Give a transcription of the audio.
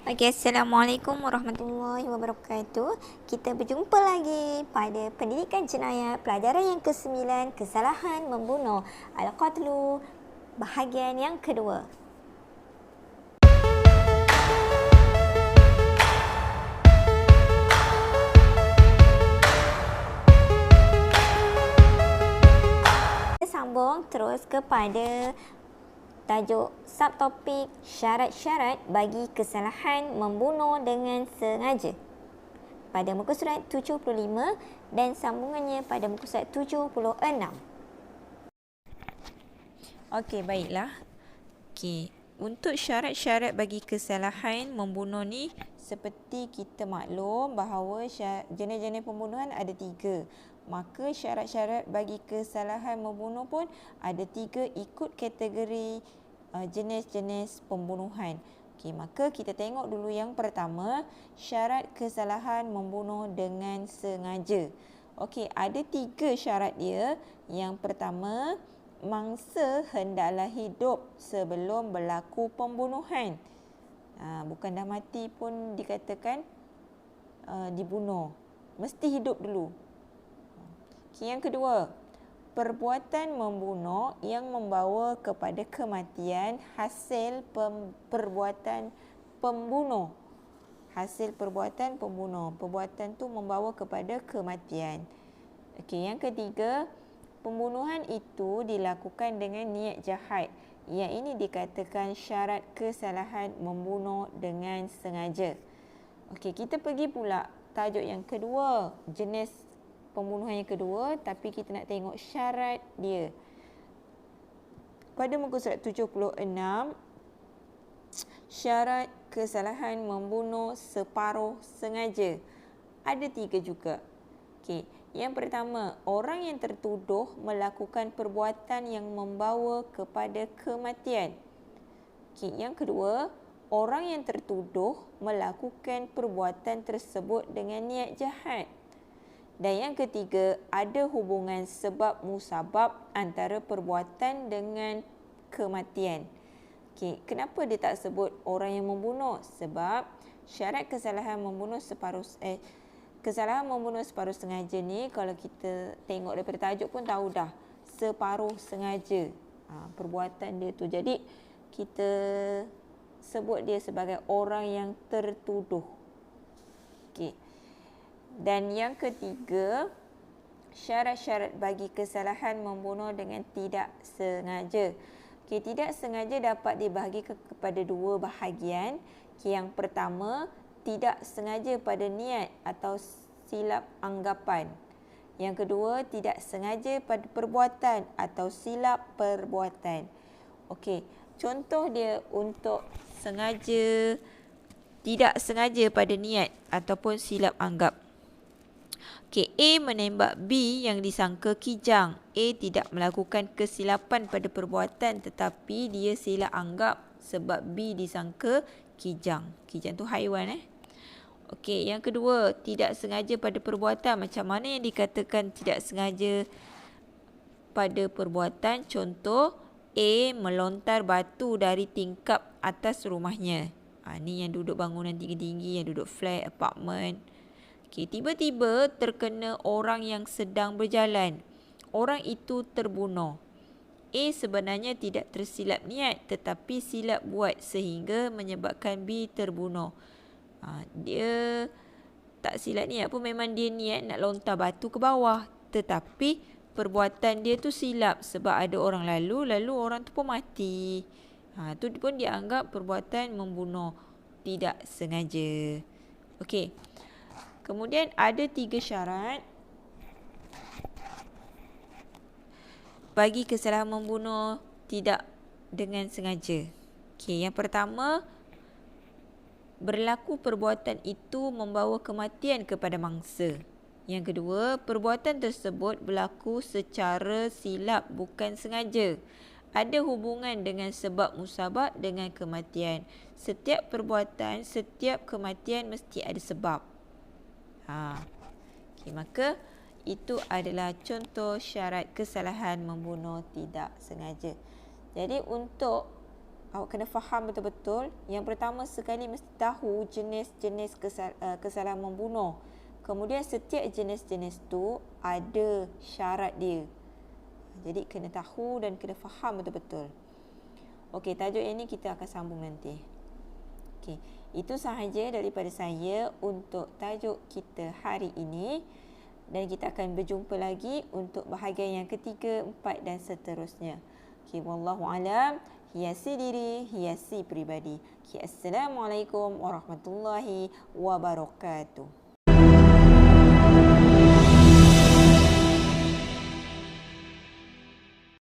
Okey, Assalamualaikum warahmatullahi wabarakatuh. Kita berjumpa lagi pada pendidikan jenayah pelajaran yang ke-9, kesalahan membunuh. Al-Qatlu, bahagian yang kedua. Kita sambung terus kepada tajuk subtopik syarat-syarat bagi kesalahan membunuh dengan sengaja pada muka surat 75 dan sambungannya pada muka surat 76. Okey, baiklah. Okey, untuk syarat-syarat bagi kesalahan membunuh ni, seperti kita maklum bahawa jenis-jenis pembunuhan ada 3. Maka syarat-syarat bagi kesalahan membunuh pun ada 3 ikut kategori jenis-jenis pembunuhan. Okey, maka kita tengok dulu yang pertama, syarat kesalahan membunuh dengan sengaja. Okey, ada 3 syarat dia. Yang pertama, mangsa hendaklah hidup sebelum berlaku pembunuhan. Bukan dah mati pun dikatakan dibunuh. Mesti hidup dulu. Okay, yang kedua, perbuatan membunuh yang membawa kepada kematian hasil perbuatan pembunuh. Hasil perbuatan pembunuh. Perbuatan tu membawa kepada kematian. Okey, yang ketiga, pembunuhan itu dilakukan dengan niat jahat. Yang ini dikatakan syarat kesalahan membunuh dengan sengaja. Okey, kita pergi pula tajuk yang kedua, jenis pembunuhan yang kedua, tapi kita nak tengok syarat dia. Pada muka surat 76, syarat kesalahan membunuh separuh sengaja. Ada 3 juga. Okey, yang pertama, orang yang tertuduh melakukan perbuatan yang membawa kepada kematian. Okey, yang kedua, orang yang tertuduh melakukan perbuatan tersebut dengan niat jahat. Dan yang ketiga, ada hubungan sebab musabab antara perbuatan dengan kematian. Okey, kenapa dia tak sebut orang yang membunuh? Sebab syarat kesalahan membunuh kesalahan membunuh separuh sengaja ni, kalau kita tengok daripada tajuk pun tahu dah, separuh sengaja perbuatan dia tu. Jadi kita sebut dia sebagai orang yang tertuduh. Okey. Dan yang ketiga, syarat-syarat bagi kesalahan membunuh dengan tidak sengaja. Okey, tidak sengaja dapat dibahagi kepada 2 bahagian. Okey, yang pertama, tidak sengaja pada niat atau silap anggapan. Yang kedua, tidak sengaja pada perbuatan atau silap perbuatan. Okey, contoh dia untuk sengaja, tidak sengaja pada niat ataupun silap anggap. Okey, A menembak B yang disangka kijang. A tidak melakukan kesilapan pada perbuatan tetapi dia silap anggap sebab B disangka kijang. Kijang tu haiwan Okey, yang kedua, tidak sengaja pada perbuatan. Macam mana yang dikatakan tidak sengaja pada perbuatan? Contoh, A melontar batu dari tingkap atas rumahnya. Ni yang duduk bangunan tinggi-tinggi, yang duduk flat, apartment. Okey, tiba-tiba terkena orang yang sedang berjalan. Orang itu terbunuh. A sebenarnya tidak tersilap niat tetapi silap buat sehingga menyebabkan B terbunuh. Dia tak silap niat pun, memang dia niat nak lontar batu ke bawah. Tetapi perbuatan dia tu silap sebab ada orang lalu orang tu pun mati. Tu pun dianggap perbuatan membunuh tidak sengaja. Okey. Kemudian ada 3 syarat bagi kesalahan membunuh tidak dengan sengaja. Okey, yang pertama, berlaku perbuatan itu membawa kematian kepada mangsa. Yang kedua, perbuatan tersebut berlaku secara silap bukan sengaja. Ada hubungan dengan sebab musabab dengan kematian. Setiap perbuatan, setiap kematian mesti ada sebab. Okay, maka itu adalah contoh syarat kesalahan membunuh tidak sengaja. Jadi untuk Awak kena faham betul-betul. Yang pertama sekali mesti tahu jenis-jenis kesalahan membunuh. Kemudian setiap jenis-jenis tu ada syarat dia. Jadi kena tahu dan kena faham betul-betul. Okey, tajuk ini kita akan sambung nanti. Okey, itu sahaja daripada saya untuk tajuk kita hari ini. Dan kita akan berjumpa lagi untuk bahagian yang ketiga, empat dan seterusnya. Okey, wallahu alam. Hiasi diri, hiasi peribadi. Assalamualaikum warahmatullahi wabarakatuh.